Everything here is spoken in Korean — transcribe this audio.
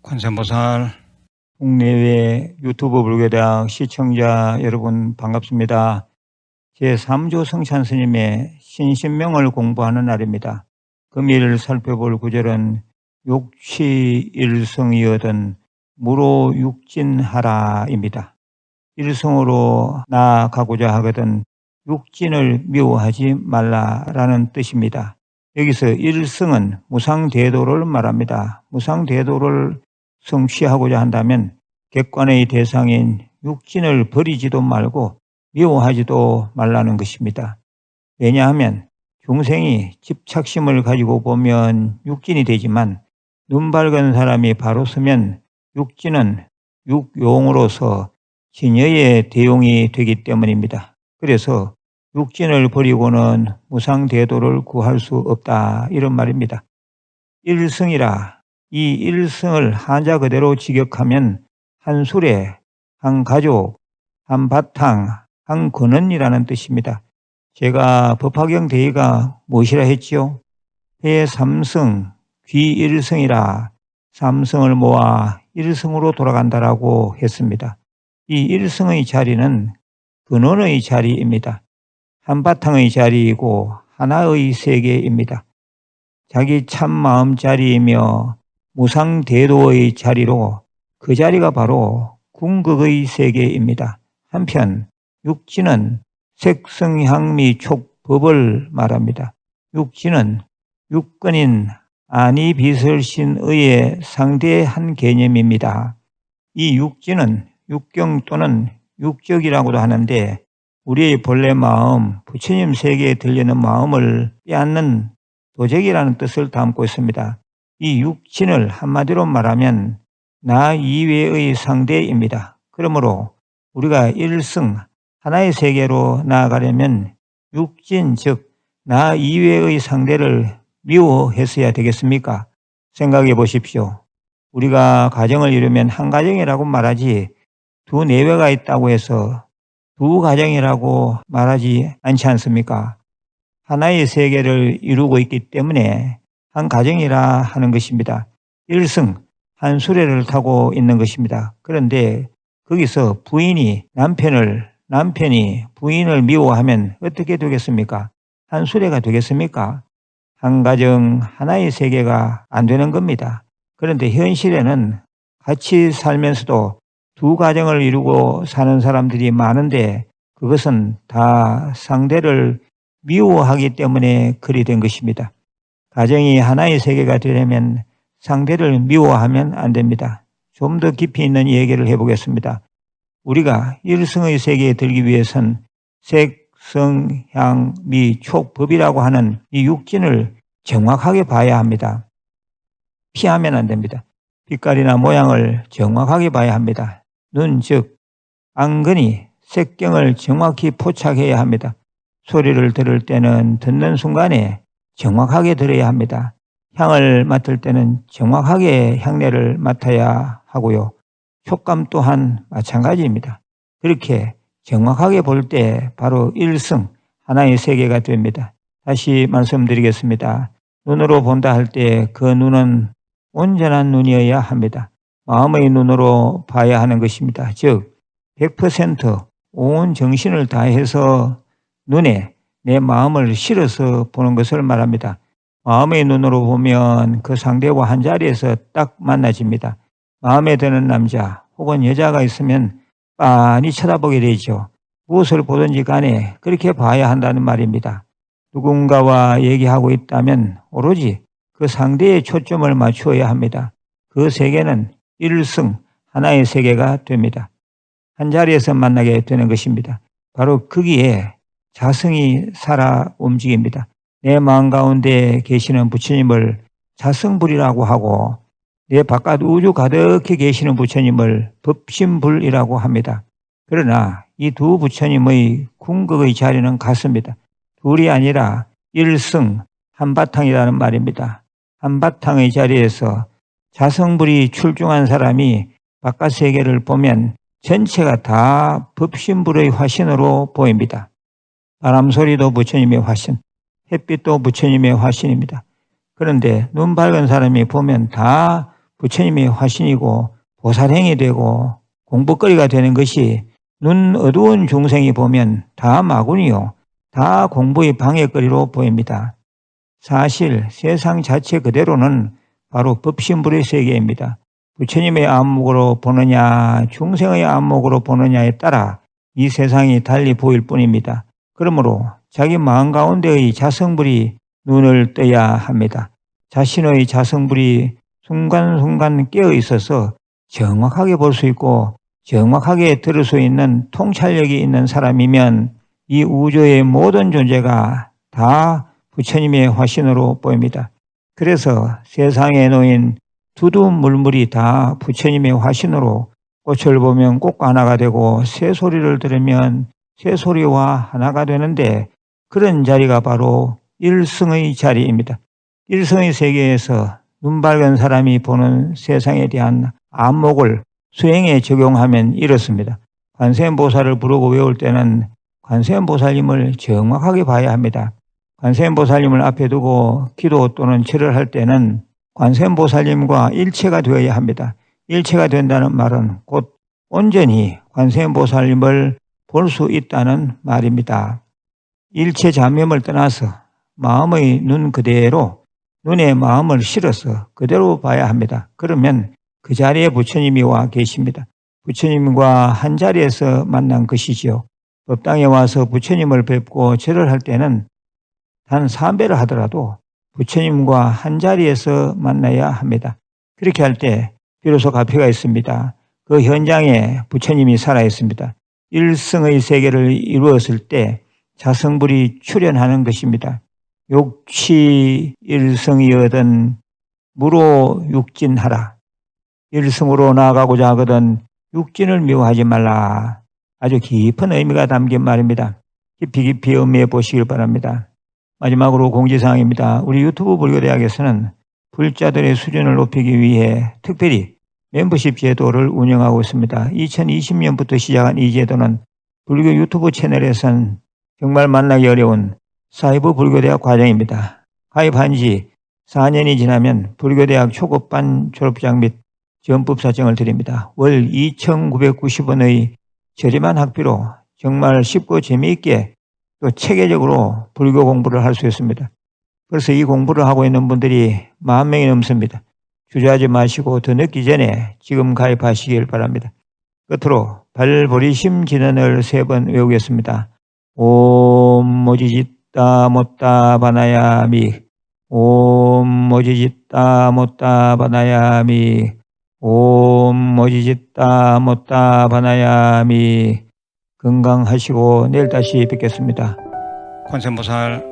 관세음보살, 국내외 유튜브 불교대학 시청자 여러분 반갑습니다. 제3조 성찬 스님의 신신명을 공부하는 날입니다. 금일 살펴볼 구절은 욕취일성이여든 무로육진하라입니다. 일성으로 나아가고자 하거든 육진을 미워하지 말라라는 뜻입니다. 여기서 일성은 무상대도를 말합니다. 무상대도를 성취하고자 한다면 객관의 대상인 육진을 버리지도 말고 미워하지도 말라는 것입니다. 왜냐하면 중생이 집착심을 가지고 보면 육진이 되지만 눈 밝은 사람이 바로 서면 육진은 육용으로서 진여의 대용이 되기 때문입니다. 그래서 육진을 버리고는 무상대도를 구할 수 없다, 이런 말입니다. 일성이라, 이 일성을 한자 그대로 직역하면 한 수레, 한 가족, 한 바탕, 한 근원이라는 뜻입니다. 제가 법화경 대의가 무엇이라 했지요? 해 삼성, 귀 일성이라 삼성을 모아 일성으로 돌아간다라고 했습니다. 이 일성의 자리는 근원의 자리입니다. 한바탕의 자리이고 하나의 세계입니다. 자기 참마음 자리이며 무상대도의 자리로 그 자리가 바로 궁극의 세계입니다. 한편 육진은 색성향미촉법을 말합니다. 육진은 육근인 아니비설신의의 상대한 개념입니다. 이 육진은 육경 또는 육적이라고도 하는데 우리의 본래 마음, 부처님 세계에 들리는 마음을 빼앗는 도적이라는 뜻을 담고 있습니다. 이 육진을 한마디로 말하면 나 이외의 상대입니다. 그러므로 우리가 일성, 하나의 세계로 나아가려면 육진, 즉 나 이외의 상대를 미워했어야 되겠습니까? 생각해 보십시오. 우리가 가정을 이루면 한 가정이라고 말하지 두 내외가 있다고 해서 두 가정이라고 말하지 않지 않습니까? 하나의 세계를 이루고 있기 때문에 한 가정이라 하는 것입니다. 일성, 한 수레를 타고 있는 것입니다. 그런데 거기서 남편이 부인을 미워하면 어떻게 되겠습니까? 한 수레가 되겠습니까? 한 가정, 하나의 세계가 안 되는 겁니다. 그런데 현실에는 같이 살면서도 두 가정을 이루고 사는 사람들이 많은데 그것은 다 상대를 미워하기 때문에 그리 된 것입니다. 가정이 하나의 세계가 되려면 상대를 미워하면 안 됩니다. 좀 더 깊이 있는 얘기를 해보겠습니다. 우리가 일성의 세계에 들기 위해선 색, 성, 향, 미, 촉, 법이라고 하는 이 육진을 정확하게 봐야 합니다. 피하면 안 됩니다. 빛깔이나 모양을 정확하게 봐야 합니다. 눈, 즉 안근이 색경을 정확히 포착해야 합니다. 소리를 들을 때는 듣는 순간에 정확하게 들어야 합니다. 향을 맡을 때는 정확하게 향내를 맡아야 하고요. 촉감 또한 마찬가지입니다. 그렇게 정확하게 볼 때 바로 일성, 하나의 세계가 됩니다. 다시 말씀드리겠습니다. 눈으로 본다 할 때 그 눈은 온전한 눈이어야 합니다. 마음의 눈으로 봐야 하는 것입니다. 즉 100% 온 정신을 다해서 눈에 내 마음을 실어서 보는 것을 말합니다. 마음의 눈으로 보면 그 상대와 한 자리에서 딱 만나집니다. 마음에 드는 남자 혹은 여자가 있으면 빤히 쳐다보게 되죠. 무엇을 보든지 간에 그렇게 봐야 한다는 말입니다. 누군가와 얘기하고 있다면 오로지 그 상대의 초점을 맞추어야 합니다. 그 세계는 일성, 하나의 세계가 됩니다. 한 자리에서 만나게 되는 것입니다. 바로 거기에 자성이 살아 움직입니다. 내 마음 가운데 계시는 부처님을 자성불이라고 하고 내 바깥 우주 가득히 계시는 부처님을 법신불이라고 합니다. 그러나 이 두 부처님의 궁극의 자리는 같습니다. 둘이 아니라 일성, 한바탕이라는 말입니다. 한바탕의 자리에서 자성불이 출중한 사람이 바깥 세계를 보면 전체가 다 법신불의 화신으로 보입니다. 바람소리도 부처님의 화신, 햇빛도 부처님의 화신입니다. 그런데 눈 밝은 사람이 보면 다 부처님의 화신이고 보살행이 되고 공부거리가 되는 것이, 눈 어두운 중생이 보면 다 마군이요, 다 공부의 방해거리로 보입니다. 사실 세상 자체 그대로는 바로 법신불의 세계입니다. 부처님의 안목으로 보느냐 중생의 안목으로 보느냐에 따라 이 세상이 달리 보일 뿐입니다. 그러므로 자기 마음 가운데의 자성불이 눈을 떠야 합니다. 자신의 자성불이 순간순간 깨어 있어서 정확하게 볼 수 있고 정확하게 들을 수 있는 통찰력이 있는 사람이면 이 우주의 모든 존재가 다 부처님의 화신으로 보입니다. 그래서 세상에 놓인 두두물물이 다 부처님의 화신으로, 꽃을 보면 꽃과 하나가 되고 새소리를 들으면 새소리와 하나가 되는데, 그런 자리가 바로 일성의 자리입니다. 일성의 세계에서 눈 밝은 사람이 보는 세상에 대한 안목을 수행에 적용하면 이렇습니다. 관세음보살을 부르고 외울 때는 관세음보살님을 정확하게 봐야 합니다. 관세음보살님을 앞에 두고 기도 또는 절을 할 때는 관세음보살님과 일체가 되어야 합니다. 일체가 된다는 말은 곧 온전히 관세음보살님을 볼 수 있다는 말입니다. 일체 잡념을 떠나서 마음의 눈 그대로, 눈에 마음을 실어서 그대로 봐야 합니다. 그러면 그 자리에 부처님이 와 계십니다. 부처님과 한 자리에서 만난 것이지요. 법당에 와서 부처님을 뵙고 절을 할 때는 단 3배를 하더라도 부처님과 한 자리에서 만나야 합니다. 그렇게 할 때 비로소 가피가 있습니다. 그 현장에 부처님이 살아있습니다. 일성의 세계를 이루었을 때 자성불이 출현하는 것입니다. 욕치 일성이여든 무로 육진하라. 일성으로 나아가고자 하거든 육진을 미워하지 말라. 아주 깊은 의미가 담긴 말입니다. 깊이 음미해 보시길 바랍니다. 마지막으로 공지사항입니다. 우리 유튜브 불교대학에서는 불자들의 수준을 높이기 위해 특별히 멤버십 제도를 운영하고 있습니다. 2020년부터 시작한 이 제도는 불교 유튜브 채널에선 정말 만나기 어려운 사이버 불교대학 과정입니다. 가입한 지 4년이 지나면 불교대학 초급반 졸업장 및 전법사정을 드립니다. 월 2,990원의 저렴한 학비로 정말 쉽고 재미있게 또 체계적으로 불교 공부를 할 수 있습니다. 그래서 이 공부를 하고 있는 분들이 10,000명이 넘습니다. 주저하지 마시고 더 늦기 전에 지금 가입하시길 바랍니다. 끝으로 발보리심 진언을 3번 외우겠습니다. 옴 모지짓다 못다 바나야미, 옴 모지짓다 못다 바나야미, 옴 모지짓다 못다 바나야미. 건강하시고 내일 다시 뵙겠습니다. 관세음보살